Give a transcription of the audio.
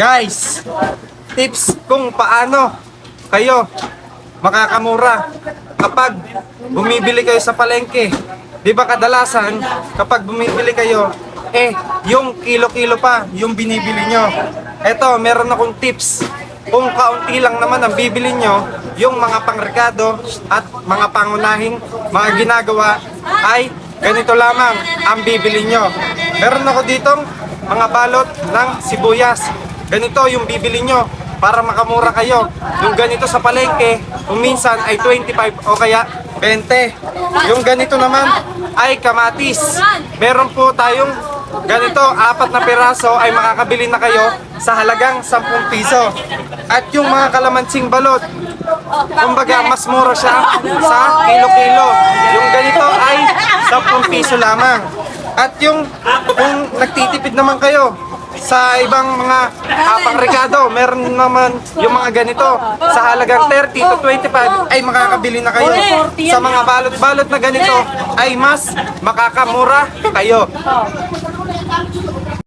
Guys, tips kung paano kayo makakamura kapag bumibili kayo sa palengke. Di ba kadalasan kapag bumibili kayo, yung kilo-kilo pa yung binibili nyo. Eto, meron akong tips. Kung kaunti lang naman ang bibili nyo, yung mga pangrekado at mga pangunahing mga ginagawa ay ganito lamang ang bibili nyo. Meron ako ditong mga balot ng sibuyas. Ganito yung bibili nyo para makamura kayo. Yung ganito sa palengke, kung minsan ay 25 o kaya 20. Yung ganito naman ay kamatis. Meron po tayong ganito, 4 na piraso ay makakabili na kayo sa halagang 10 piso. At yung mga kalamansing balot, kumbaga mas mura siya sa kilo-kilo. Yung ganito ay 10 piso lamang. At yung kung nagtitipid naman kayo sa ibang mga pangrekado, meron naman yung mga ganito sa halagang 30 to 25 ay makakabili na kayo. Sa mga balot-balot na ganito ay mas makakamura kayo.